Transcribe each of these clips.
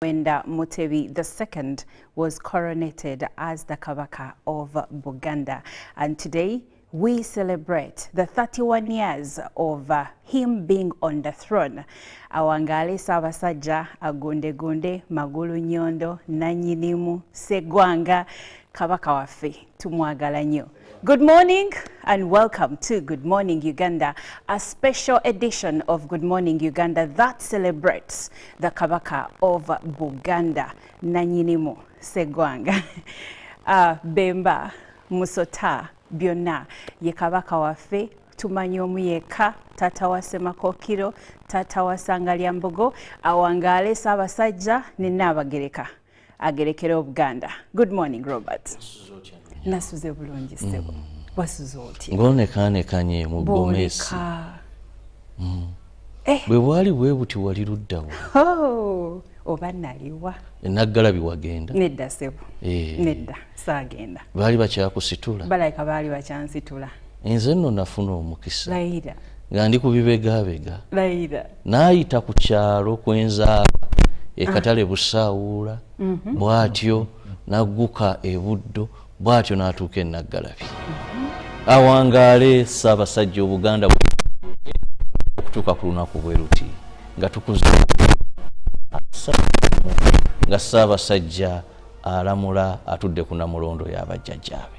Mwenda Mutebi II was coronated as the Kabaka of Buganda, and today we celebrate the 31 years of him being on the throne. Awangale Sabasajja agunde magulu nyondo nanyinimu segwanga Kabaka waffe tumwagala nnyo. Good morning and welcome to Good Morning Uganda, a special edition of Good Morning Uganda that celebrates the Kabaka of Buganda, Nanyinimu Segwanga. Bemba, Musota, byonna ye Kabaka waffe tumanyi omu yekka, tata wa Semakokiro, tata wa Sangalyambogo, Awangale Sabasajja ne Nnabagereka agerekera Obuganda. Good morning, Robert. Nasuze bulungi sebo. Wasuze otya? Ngonekanye mu Gomesi. Bwe wali webuti wali luddawo. Oh, oba naliwa. Naggalabi wagenda. Nedda sebo. Nedda saagenda. Baali bakyakusitula. Balayika baali bakyansitula. Nze nno nafuna omukisa. Layira. Nga ndi ku bibegabega. Layira. Naayita ku kyalo kwenzaala ekatale Busaawula. Bwatyo nagguka ebuddo. Bwatyo n'atuuka e Naggalabi. Awangale Ssaabasajja Obuganda okutuuka ku lunaku bwe luti nga tukuza nga Ssaabasajja alamula atudde ku Namulondo y'abajjajjaabe.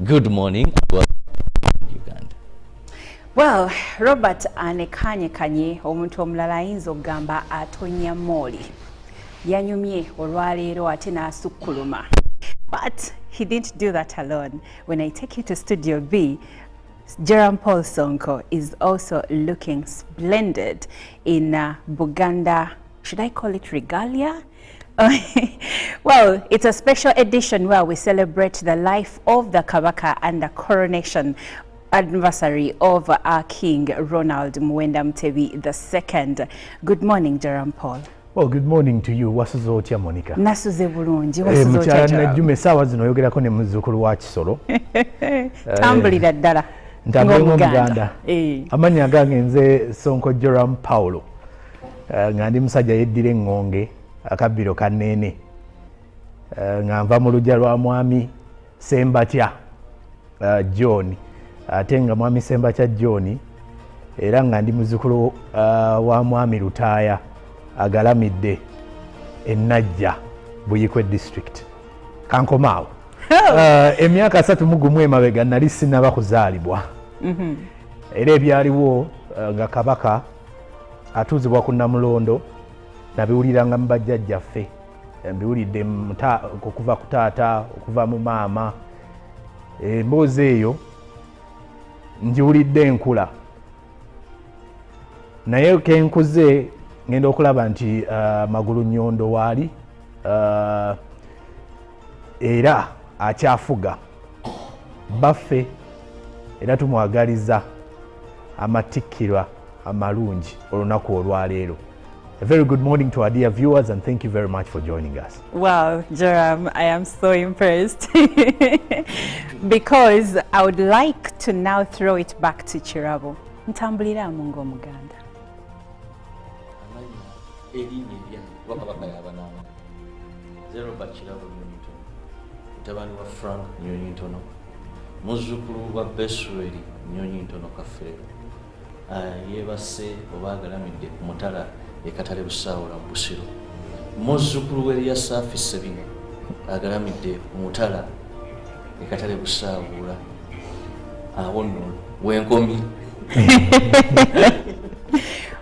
Good morning Uganda. Well, Robert anekanye omuntu omulala ayinza okugamba atonya mooli yanyumye olwaleero ate n'asukkuluma. But he didn't do that alone. When I take you to Studio B, Jerome Paul Sonko is also looking splendid in Buganda. Should I call it regalia? Well, it's a special edition where we celebrate the life of the Kabaka and the coronation anniversary of our King Ronald Mwenda Mutebi II. Good morning, Jerome Paul. Well, good morning to you. Wasuze otya Monica? Nasuze bulungi. Wasuze otya Jerome? Mchana Jume sawa zino yogerako ne muzzukulu wa Kisoro. Tambulira ddala. Ntambulira Uganda. Amanya gange nze Sonko Jerome Paulo. Nga ndi musajja yeddira engonge akabbiro kanene. Nga nva mu lujja lwa mwami Sembatya John. Ate nga mwami Sembatya John era nga ndi muzzukulu wa mwami Lutaaya agalamidde Ennajja Buyikwe district Kankomaawo. Emyaka 3 emabega nali sinaba kuzaalibwa. Era ebyaliwo nga Kabaka atuuzibwa ku Namulondo nabiwuliranga mu bajjajjaffe, mbiwulidde okuva ku taata okuva mu maama. Emboozi eyo ngiwulidde nkula, naye kenkuze ngenda okulaba nti magulu nnyondo waali era akyafuga baffe era tumwagaliza amatikkirwa amalungi olunaku olwaleero. A very good morning to our dear viewers and thank you very much for joining us. Wow, Jerome, I am so impressed because I would like to now throw it back to Chirabo. Ntambulira mungo Muganda. Mutabani wa Frank Nyonyi Ntono, muzzukulu wa Besweri Nyonyi Ntono Kafeero, yeebase oba agalamidde ku mutala ekatale Busaawula mu Busiro, muzzukulu w'Eriya Saafi Sebine agalamidde ku mutala ekatale Busaawula. Awo nno wenkomi.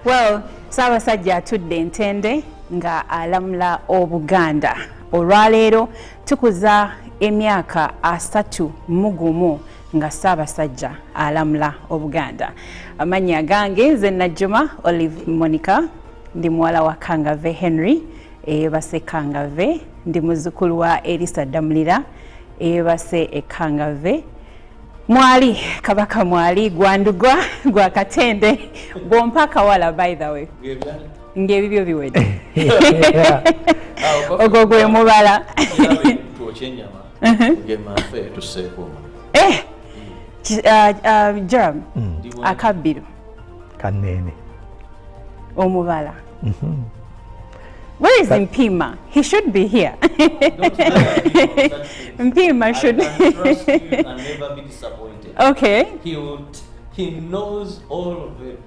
Well, Ssaabasajja atudde Entende nga alamula Obuganda. Olwaleero tukuza emyaka 31 nga Ssaabasajja alamula Obuganda. Amanya gange nze Najjuma Olive Monica, ndi muwala wa Kangave Henry, base Kangave, ndi muzzukulu wa Elisa Damulira, base Kangave. Mwali Kabaka mwali gwandugwa gwa Katende bompa kawala by the way. Ngebibyo biwedde. Ogo gwe mubala. Jerome, akabbiro kanene omubala Where is Mpima? He should be here. Mpima should. I can trust you and never be disappointed. Okay. He knows all of it.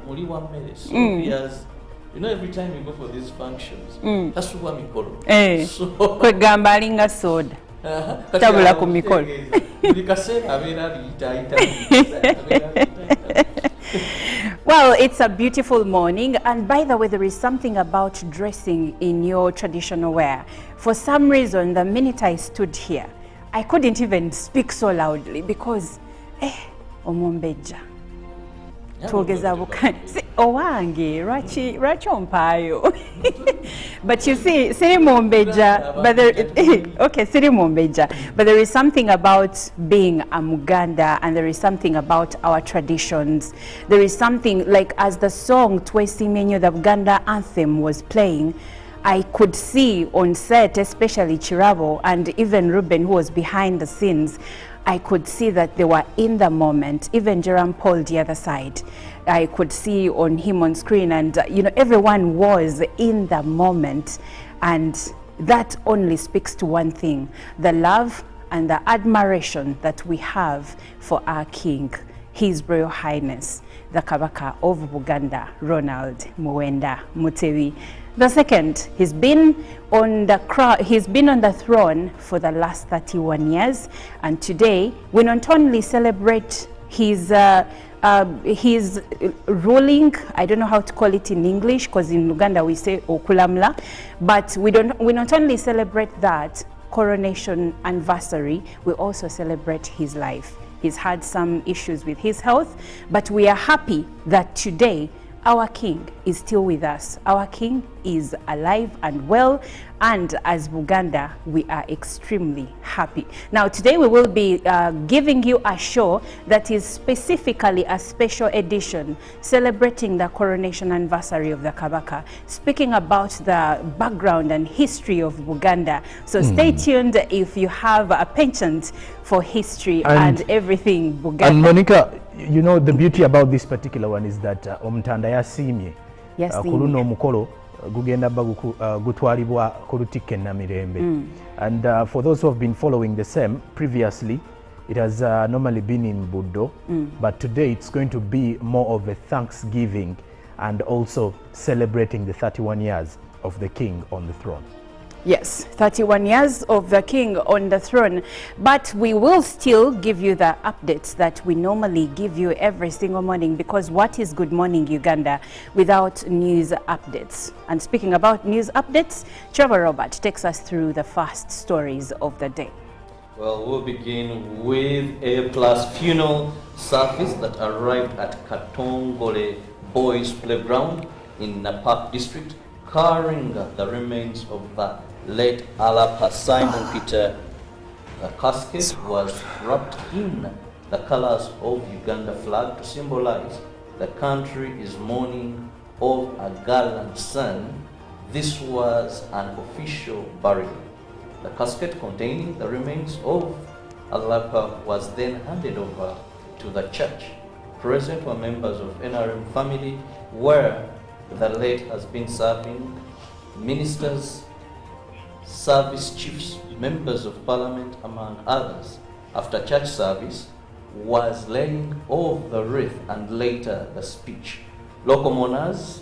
Only 1 minute. So he has, you know, every time you go for these functions, that's what we call it. So Kwegamba alinga soda. Tabula ku mikolo. Well, it's a beautiful morning, and by the way, there is something about dressing in your traditional wear. For some reason, the minute I stood here, I couldn't even speak so loudly because omombeja twogeza bukani owange lwaki ompaayo. But you see, siri mombeja, but okay, siri mombeja, but there is something about being a Muganda, and there is something about our traditions. There is something like, as the song Twesimenyo, the Uganda anthem, was playing, I could see on set, especially Chirabo and even Ruben, who was behind the scenes, I could see that they were in the moment. Even Jerome Paul, the other side, I could see on him on screen, and you know, everyone was in the moment, and that only speaks to one thing: the love and the admiration that we have for our King, His Royal Highness, the Kabaka of Buganda, Ronald Muwenda Mutebi II. He's been on the throne for the last 31 years, and today we not only celebrate his ruling, I don't know how to call it in English, because in Uganda we say okulamla, but we not only celebrate that coronation anniversary, we also celebrate his life. He's had some issues with his health, but we are happy that today our King is still with us. Our King is alive and well, and as Buganda, we are extremely happy. Now, today we will be giving you a show that is specifically a special edition celebrating the coronation anniversary of the Kabaka, speaking about the background and history of Buganda. So stay tuned if you have a penchant for history and everything Buganda. And Monica, you know, the beauty about this particular one is that omutanda yasimye kuluno omukolo gugenda gutwalibwa ku Lutikko Namirembe. And for those who have been following the same previously, it has normally been in Buddo, but today it's going to be more of a thanksgiving and also celebrating the 31 years of the King on the throne. Yes, 31 years of the King on the throne, but we will still give you the updates that we normally give you every single morning, because what is Good Morning Uganda without news updates? And speaking about news updates, Trevor Robert takes us through the first stories of the day. Well, we'll begin with a plus funeral service that arrived at Katongole Boys Playground in Napak District, carrying the remains of the late Alapa Simon Peter. The casket was wrapped in the colors of Uganda flag to symbolize the country is mourning of a gallant son. This was an official burial. The casket containing the remains of Alapa was then handed over to the church. Present were members of NRM family, where the late has been serving, ministers, service chiefs, members of parliament, among others. After church service was laying of the wreath and later the speech. Local mourners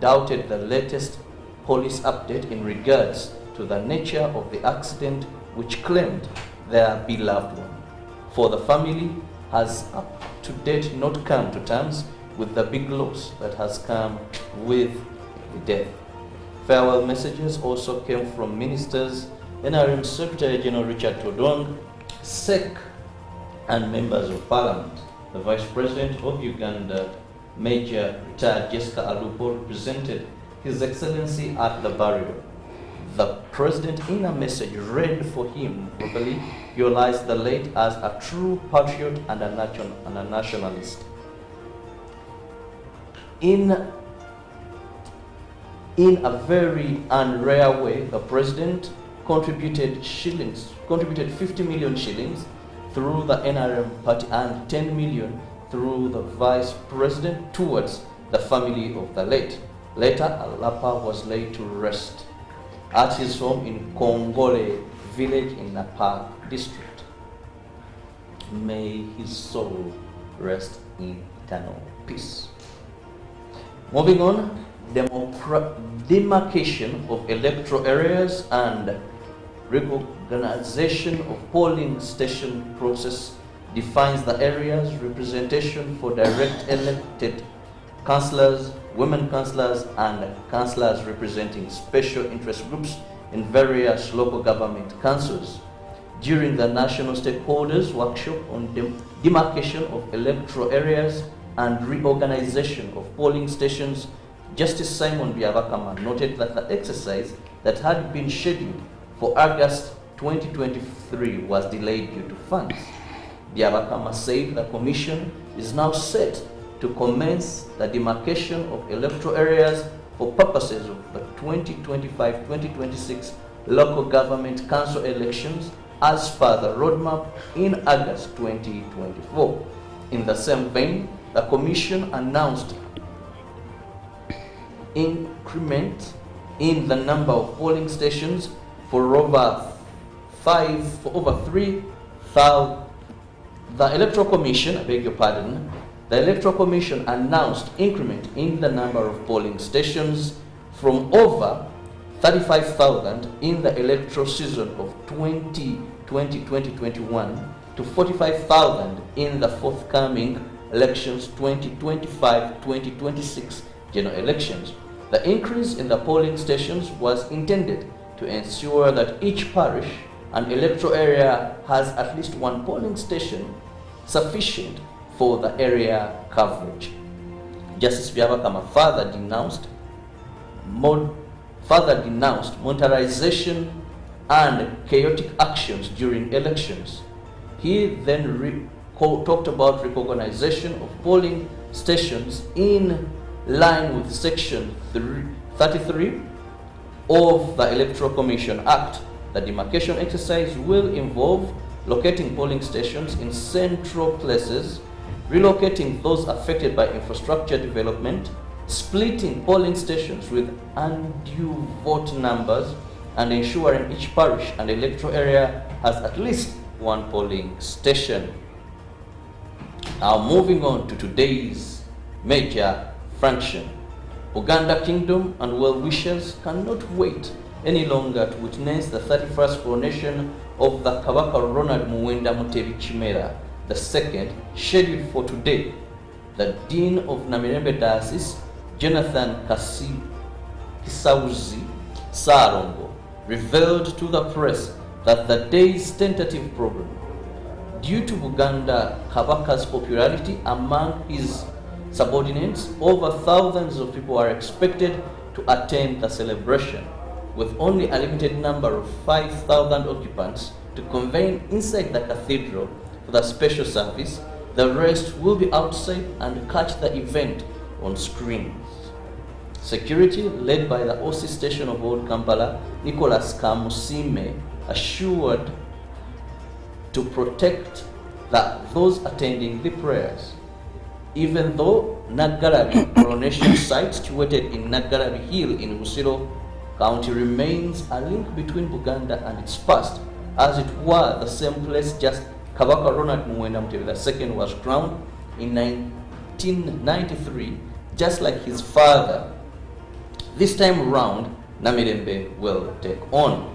doubted the latest police update in regards to the nature of the accident, which claimed their beloved one. For the family has up to date not come to terms with the big loss that has come with the death. Farewell messages also came from ministers, NRM Secretary General Richard Todong, SEC, and members of parliament. The Vice President of Uganda, Major retired Jessica Alupo, represented His Excellency at the burial. The President, in a message read for him verbally, realized the late as a true patriot and a nationalist. In a very unrare way, the President contributed 50 million shillings through the NRM party and 10 million through the Vice President towards the family of the late. Later, Alapa was laid to rest at his home in Kongole village in Napak district. May his soul rest in eternal peace. Moving on, demarcation of electoral areas and reorganization of polling station process defines the area's representation for direct elected councillors, women councillors, and councillors representing special interest groups in various local government councils. During the National Stakeholders Workshop on demarcation of electoral areas and reorganization of polling stations, Justice Simon Byabakama noted that the exercise that had been scheduled for August 2023 was delayed due to funds. Byabakama said the Commission is now set to commence the demarcation of electoral areas for purposes of the 2025-2026 local government council elections as per the roadmap in August 2024. In the same vein, the Commission announced increment in the number of polling stations for over 3,000. The Electoral Commission, I beg your pardon, the Electoral Commission announced increment in the number of polling stations from over 35,000 in the electoral season of 2020-2021 to 45,000 in the forthcoming elections 2025-2026 general elections. The increase in the polling stations was intended to ensure that each parish and electoral area has at least one polling station sufficient for the area coverage. Justice Byabakama further denounced monetarization and chaotic actions during elections. He then talked about recognition of polling stations in line with Section 33 of the Electoral Commission Act. The demarcation exercise will involve locating polling stations in central places, relocating those affected by infrastructure development, splitting polling stations with undue vote numbers, and ensuring each parish and electoral area has at least one polling station. Now moving on to today's major function. Uganda Kingdom and well-wishers cannot wait any longer to witness the 31st coronation of the Kabaka Ronald Muwenda Mutebi Chimera II, scheduled for today. The Dean of Namirembe Diocese, Jonathan Kisauzi Sarongo, revealed to the press that the day's tentative program, due to Buganda Kabaka's popularity among his subordinates, over thousands of people are expected to attend the celebration, with only a limited number of 5,000 occupants to convene inside the cathedral for the special service. The rest will be outside and catch the event on screens. Security, led by the OC station of Old Kampala, Nicholas Kamusime, assured to protect those attending the prayers. Even though Nagarabi coronation site, situated in Nagarabi Hill in Busiro County, remains a link between Buganda and its past, as it were the same place just Kabaka Ronald Muwenda Mutebi II was crowned in 1993, just like his father. This time round, Namirembe will take on.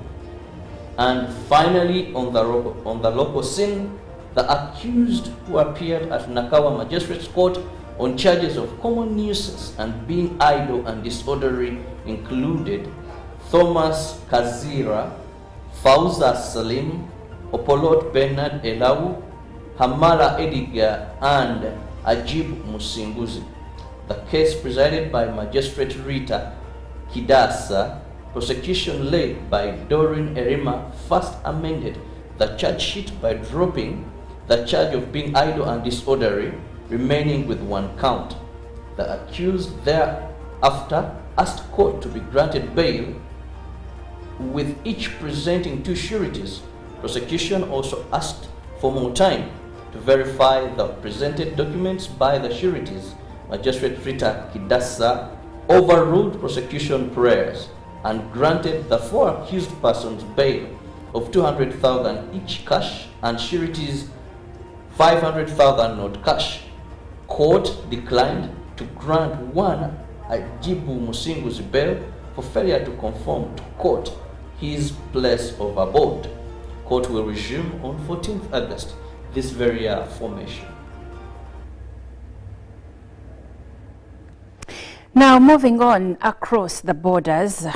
And finally, on the local scene, the accused who appeared at Nakawa Magistrates Court on charges of common nuisance and being idle and disorderly included Thomas Kazira, Fauza Salim, Opolot Bernard Elau, Hamala Ediga, and Ajib Musimbuzi. The case, presided by Magistrate Rita Kidasa, prosecution led by Doreen Erima, first amended the charge sheet by dropping the charge of being idle and disorderly, remaining with one count. The accused thereafter asked court to be granted bail, with each presenting two sureties. Prosecution also asked for more time to verify the presented documents by the sureties. Magistrate Rita Kidasa overruled prosecution prayers and granted the 4 accused persons bail of 200,000 each cash and sureties 500,000 not cash. Court declined to grant one Ajibu Musingu's bail for failure to conform to court his place of abode. Court will resume on 14th August this very formation. Now moving on across the borders,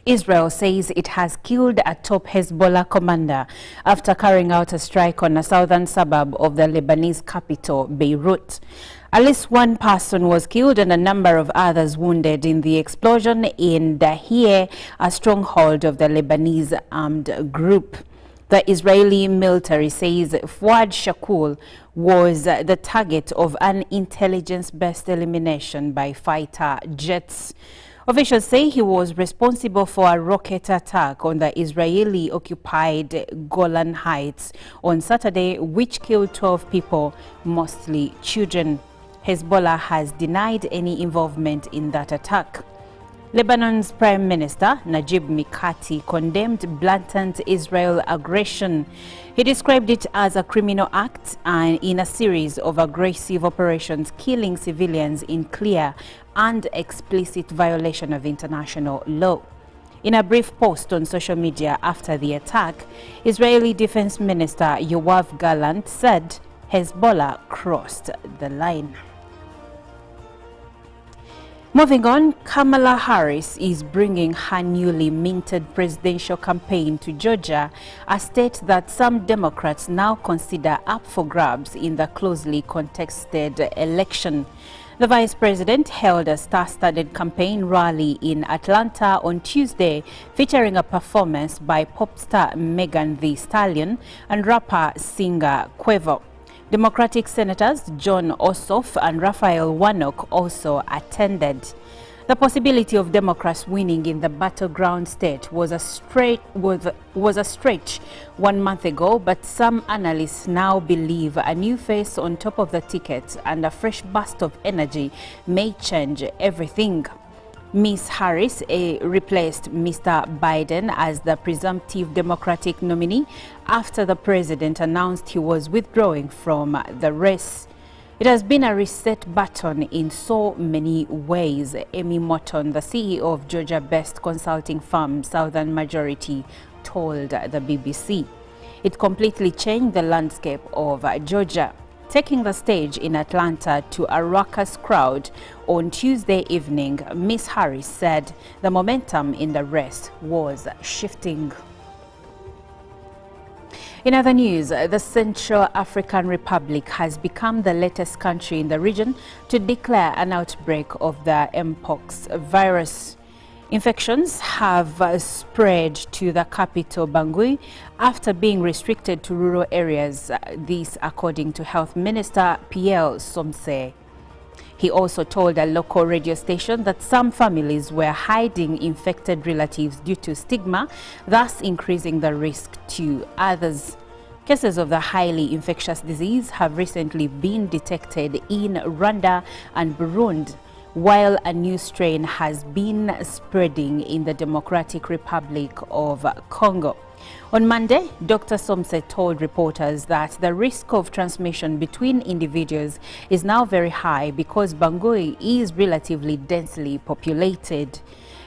Israel says it has killed a top Hezbollah commander after carrying out a strike on a southern suburb of the Lebanese capital, Beirut. At least one person was killed and a number of others wounded in the explosion in Dahir, a stronghold of the Lebanese armed group. The Israeli military says Fuad Shakul was the target of an intelligence-based elimination by fighter jets. Officials say he was responsible for a rocket attack on the Israeli-occupied Golan Heights on Saturday, which killed 12 people, mostly children. Hezbollah has denied any involvement in that attack. Lebanon's Prime Minister Najib Mikati condemned blatant Israel aggression. He described it as a criminal act and in a series of aggressive operations killing civilians in clear and explicit violation of international law. In a brief post on social media after the attack, Israeli Defense Minister Yoav Gallant said Hezbollah crossed the line. Moving on, Kamala Harris is bringing her newly minted presidential campaign to Georgia, a state that some Democrats now consider up for grabs in the closely contested election. The vice president held a star-studded campaign rally in Atlanta on Tuesday, featuring a performance by pop star Megan Thee Stallion and rapper-singer Quavo. Democratic Senators John Ossoff and Raphael Warnock also attended. The possibility of Democrats winning in the battleground state was a stretch 1 month ago, but some analysts now believe a new face on top of the ticket and a fresh burst of energy may change everything. Ms. Harris replaced Mr. Biden as the presumptive Democratic nominee after the president announced he was withdrawing from the race. It has been a reset button in so many ways, Amy Morton, the CEO of Georgia-based consulting firm Southern Majority, told the BBC. It completely changed the landscape of Georgia. Taking the stage in Atlanta to a raucous crowd on Tuesday evening, Ms. Harris said the momentum in the race was shifting. In other news, the Central African Republic has become the latest country in the region to declare an outbreak of the Mpox virus. Infections have spread to the capital, Bangui, after being restricted to rural areas, this according to Health Minister Pierre Somse. He also told a local radio station that some families were hiding infected relatives due to stigma, thus increasing the risk to others. Cases of the highly infectious disease have recently been detected in Rwanda and Burundi, while a new strain has been spreading in the Democratic Republic of Congo. On Monday, Dr. Somse told reporters that the risk of transmission between individuals is now very high because Bangui is relatively densely populated.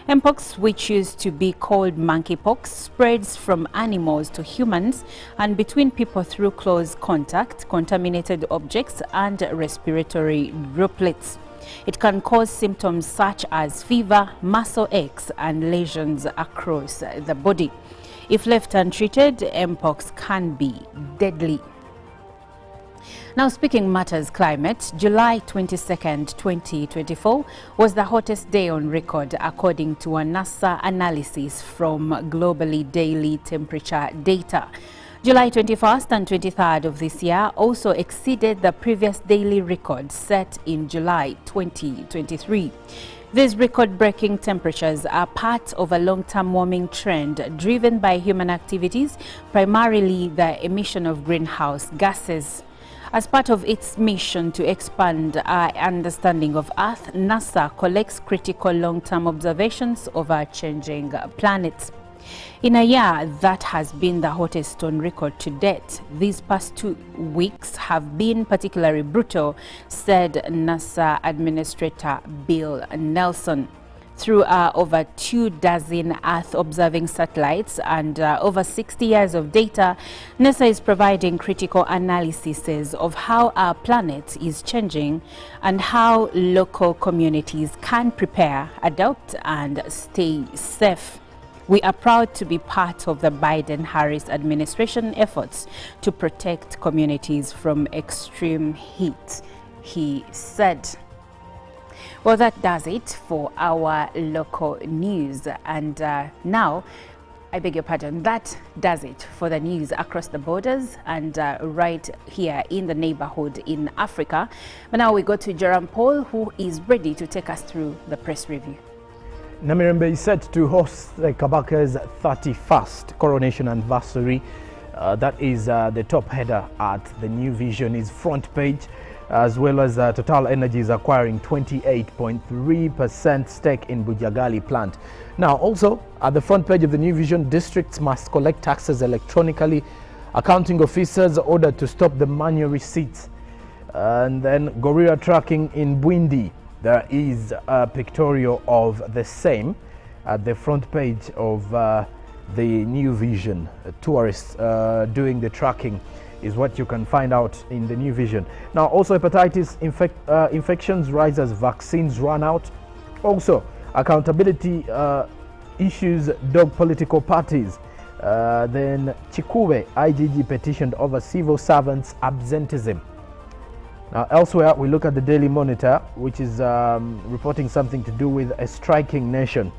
Mpox, which used to be called monkeypox, spreads from animals to humans and between people through close contact, contaminated objects, and respiratory droplets. It can cause symptoms such as fever, muscle aches, and lesions across the body. If left untreated, Mpox can be deadly. Now, speaking matters climate, July 22nd, 2024 was the hottest day on record according to a NASA analysis from globally daily temperature data. July 21st and 23rd of this year also exceeded the previous daily record set in July 2023. These record-breaking temperatures are part of a long-term warming trend driven by human activities, primarily the emission of greenhouse gases. As part of its mission to expand our understanding of Earth, NASA collects critical long-term observations of our changing planet. In a year that has been the hottest on record to date, these past 2 weeks have been particularly brutal, said NASA Administrator Bill Nelson. Through over 24 Earth-observing satellites and over 60 years of data, NASA is providing critical analyses of how our planet is changing and how local communities can prepare, adapt, and stay safe. We are proud to be part of the Biden-Harris administration efforts to protect communities from extreme heat, he said. Well, that does it for our local news. And now, I beg your pardon, that does it for the news across the borders and right here in the neighborhood in Africa. But now we go to Jerome Paul, who is ready to take us through the press review. Namirembe is set to host the Kabaka's 31st coronation anniversary. That is the top header at the New Vision, is front page, as well as Total Energies acquiring 28.3% stake in Bujagali plant. Now, also at the front page of the New Vision, districts must collect taxes electronically. Accounting officers ordered to stop the manual receipts. And then gorilla tracking in Bwindi. There is a pictorial of the same at the front page of the New Vision. Tourists doing the tracking is what you can find out in the New Vision. Now, also hepatitis infections rise as vaccines run out. Also, accountability issues dog political parties. Then Chikube IGG petitioned over civil servants' absenteeism. Now, elsewhere, we look at the Daily Monitor, which is reporting something to do with a striking nation.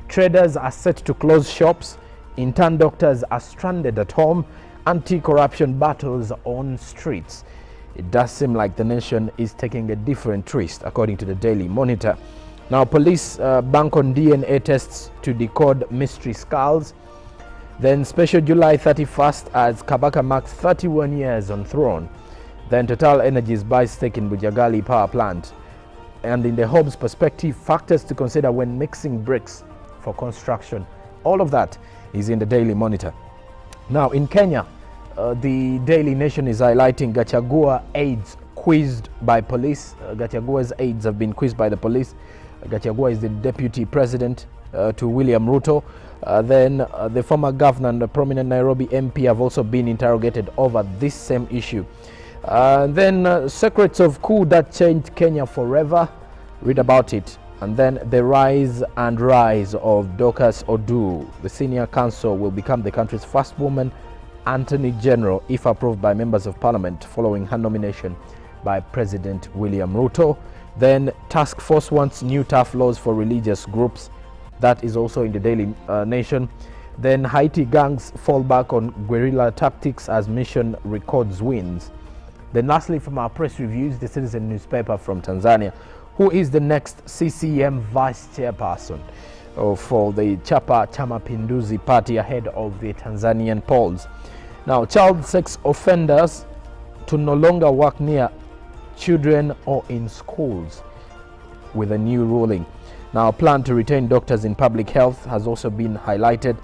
Traders are set to close shops. Intern doctors are stranded at home. Anti-corruption battles on streets. It does seem like the nation is taking a different twist, according to the Daily Monitor. Now, police bank on DNA tests to decode mystery skulls. Then special July 31st as Kabaka marks 31 years on throne. Then Total Energies buys stake in Bujagali power plant. And in the Hobbes perspective, factors to consider when mixing bricks for construction. All of that is in the Daily Monitor. Now, in Kenya, the Daily Nation is highlighting Gachagua aides quizzed by police. Gachagua's aides have been quizzed by the police. Gachagua is the deputy president to William Ruto. Then the former governor and the prominent Nairobi MP have also been interrogated over this same issue. Then secrets of coup that changed Kenya forever. Read about it. And then the rise of Dorcas Odu. The senior counsel will become the country's first woman Attorney General if approved by members of parliament following her nomination by President William Ruto. Then task force wants new tough laws for religious groups. That is also in the Daily Nation. Then Haiti gangs fall back on guerrilla tactics as mission records wins. Then lastly, from our press reviews, the Citizen newspaper from Tanzania. Who is the next CCM vice chairperson for the Chapa Pinduzi party ahead of the Tanzanian polls? Now, child sex offenders to no longer work near children or in schools with a new ruling. Now, a plan to retain doctors in public health has also been highlighted.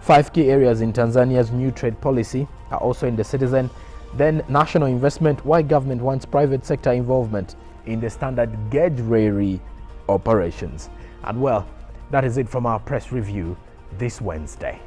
5 key areas in Tanzania's new trade policy are also in the Citizen. Then national investment, why government wants private sector involvement in the standard gauge railway operations. And well, that is it from our press review this Wednesday.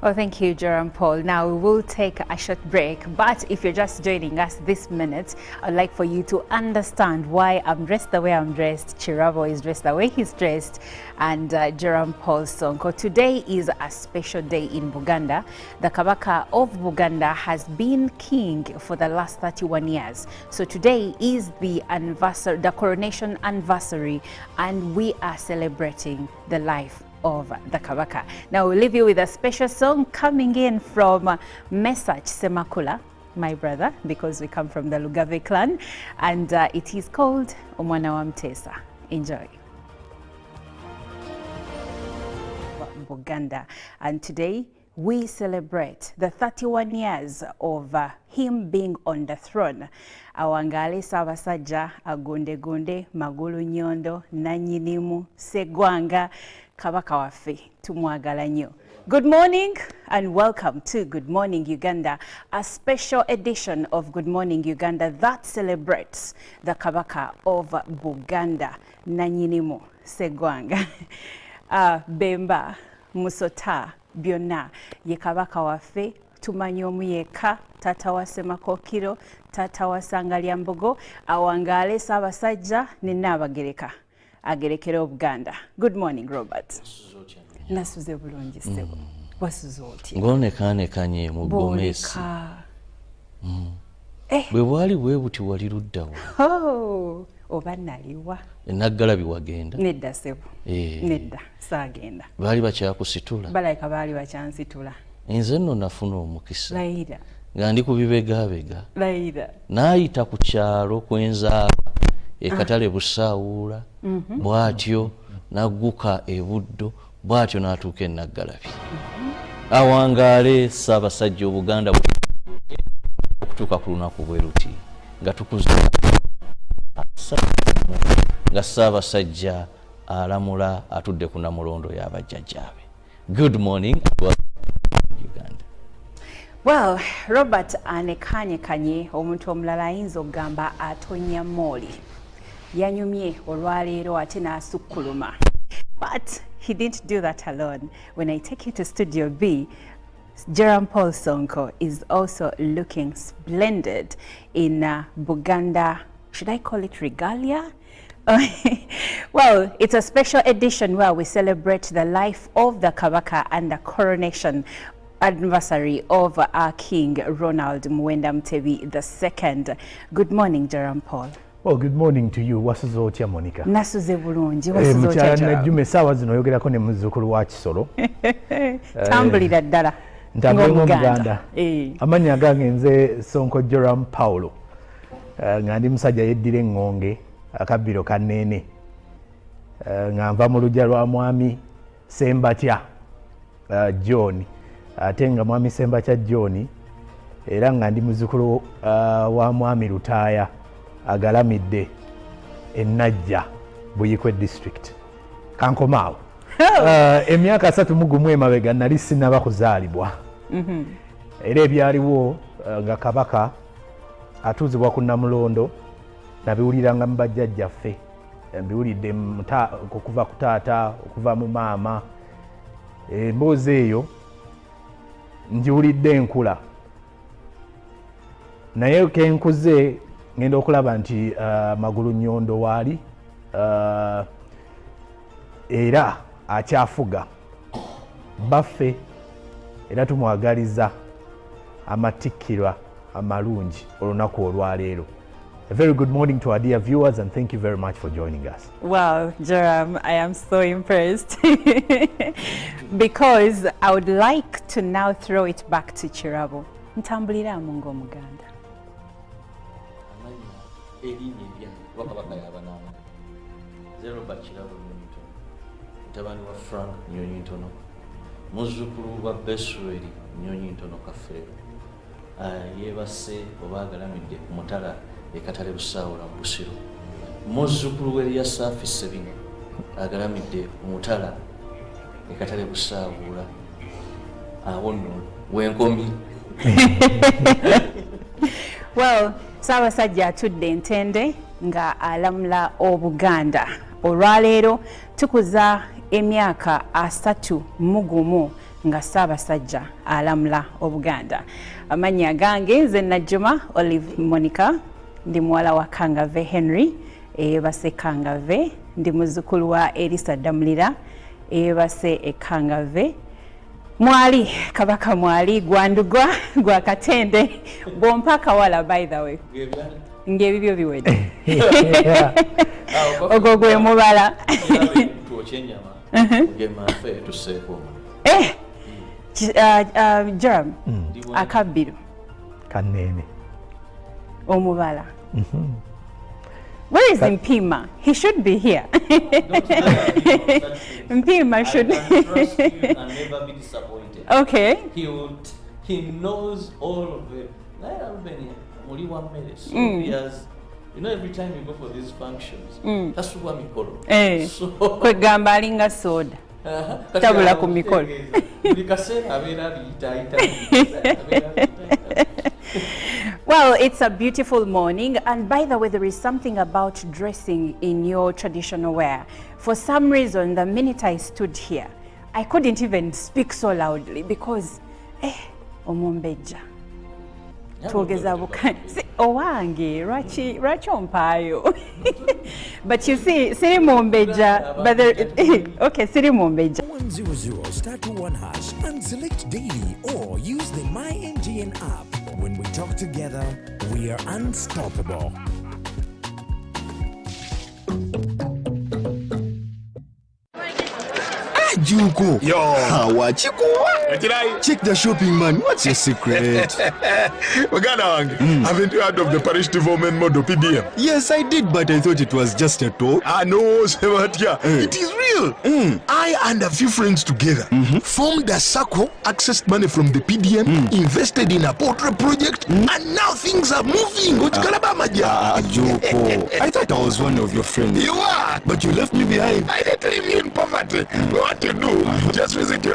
Well, thank you, Jerome Paul. Now, we will take a short break, but if you're just joining us this minute, I'd like for you to understand why I'm dressed the way I'm dressed, Chiravo is dressed the way he's dressed, and Jerome Paul Sonko. Today is a special day in Buganda. The Kabaka of Buganda has been king for the last 31 years. So today is the anniversary, the coronation anniversary, and we are celebrating the life of the Kabaka. Now we'll leave you with a special song coming in from Mesach Semakula, my brother, because we come from the Lugave clan, and it is called Omwana wa Mtesa. Enjoy. Buganda, and today we celebrate the 31 years of him being on the throne. Awangale Sabasajja, Agunde Gunde, Magulu Nyondo, Nanyinimu, Segwanga, Kabaka waffe, tumwagala nnyo. Good morning and welcome to Good Morning Uganda, a special edition of Good Morning Uganda that celebrates the Kabaka of Buganda, Nanyinimu, Segwanga, Bemba, Musota, byonna ye kabaka waffe tumanyi omu yekka tata wa Semakokiro, tata wa Sangalyambogo, Awangale Sabasajja ne Nnabagereka agerekera Obuganda. Good morning, Robert. Nasuze bulungi ssebo. Wasuze otya? Ng'onekaanekanye mu Gomesi. Bwe bwali bwe buti wali luddawa. Oh, oba naliwa. Naggalabi wagenda. Nedda ssebo. Nedda saagenda. Baali bakyakusitula. Balayika baali bakyansitula. Nze nno nafuna omukisa. Layira. Nga ndi ku bibegaabega. Layira. N'ayita ku kyalo kwenzaala ekatale Busaawula, bw'atyo n'agguka e Buddo, bw'atyo n'atuuka e Naggalabi. Awangaale Ssaabasajja Obuganda okutuuka ku lunaku bwe luti nga tukuza nga Ssaabasajja alamula atudde ku Namulondo y'abajjajjaabe. Good morning Uganda. Well, Robert anekanyekanye omuntu omulala ayinza okugamba atonya mooli yanyumye olwaleero ate n'asukkuluma. But he didn't do that alone. When I take you to Studio B, Jerome Paul Sonko is also looking splendid in Buganda. Should I call it regalia? Well, it's a special edition where we celebrate the life of the Kabaka and the coronation anniversary of our King Ronald Muwenda Mutebi II. Good morning, Jerome Paul. Well, good morning to you. Wasuze otya Monica? Nasuze bulungi. Wasuze otya Jerome? Najjume essaawa zino oyogerako ne muzzukulu wa Kisolo. Tambulira ddala. Ntambulira Omuganda. Amannya gange nze Sonko Jerome Paulo. Nga ndi musajja yeddira eŋŋonge akabbiro kanneene. Nga nva mu luggya lwa mwami Sembatya John. Ate nga mwami Sembatya John era nga ndi muzzukulu wa mwami Lutaaya agalamidde Ennajja Buyikwe district. Kankomaawo. Emyaka 31 emabega nali sinnaba kuzaalibwa. Era ebyaliwo nga Kabaka atuuzibwa ku Namulondo nabiwuliranga mu bajjajjaffe. Mbiwulidde okuva ku taata, okuva mu maama. Emboozi eyo ngiwulidde enkula. Naye kenkuze ngenda okulaba nti Magulu Nyondo waali era akyafuga baffe era tumwagaliza amatikkirwa amalungi olunaku olwaleero. A very good morning to our dear viewers and thank you very much for joining us. Wow, Jerome, I am so impressed because I would like to now throw it back to Chirabo. Ntambulira mungo Muganda. Mutabani wa Frank Nyonyi Ntono, muzzukulu wa Besweri Nyonyi Ntono Kafeero, yeebase oba agalamidde ku mutala ekatale Busaawula mu Busiro, muzzukulu w'Eriya Saafi Sebino agalamidde ku mutala ekatale Busaawula, awo nno wenkomi. Well, Ssaabasajja atudde Ntende nga alamula Obuganda. Olwaleero tukuza emyaka 31 nga Ssaabasajja alamula Obuganda. Amannya gange nze Najjuma Olive Monica, ndi muwala wa Kangave Henry, base Kangave, ndi muzzukulu wa Elisa Damulira, base Kangave. Mwali Kabaka mwali gwandugwa gwa Katende bompa kawala by the way. Ngebibyo biwedde. Ogwo gwe mubala. Jerome, akabbiro kanneene omubala. Where is Mpima? He should be here. Mpima should. I can trust you and never be disappointed. Okay. He knows all of it. Only 1 minute. So he has, every time you go for these functions, that's what we call it. So Kwegamba alinga soda. Tabula ku mikolo. Well, it's a beautiful morning, and by the way, there is something about dressing in your traditional wear. For some reason, the minute I stood here, I couldn't even speak so loudly because omombeja twogeza bukani owange lwaki ompaayo. But you see, siri mombeja, but okay, siri mombeja. 100 start to 1 hash and select daily or use the MyNGN app. When we talk together, we are unstoppable. Juko. Yo. Check the shopping, man. What's your secret? Haven't you heard of the parish development model PDM? Yes, I did, but I thought it was just a talk. No, Sebatia. It is real. I and a few friends together formed a circle, accessed money from the PDM, invested in a portrait project, and now things are moving. Juko. I thought I was one of your friends. You are, but you left me behind. I didn't leave you in poverty. What you do? Just visit your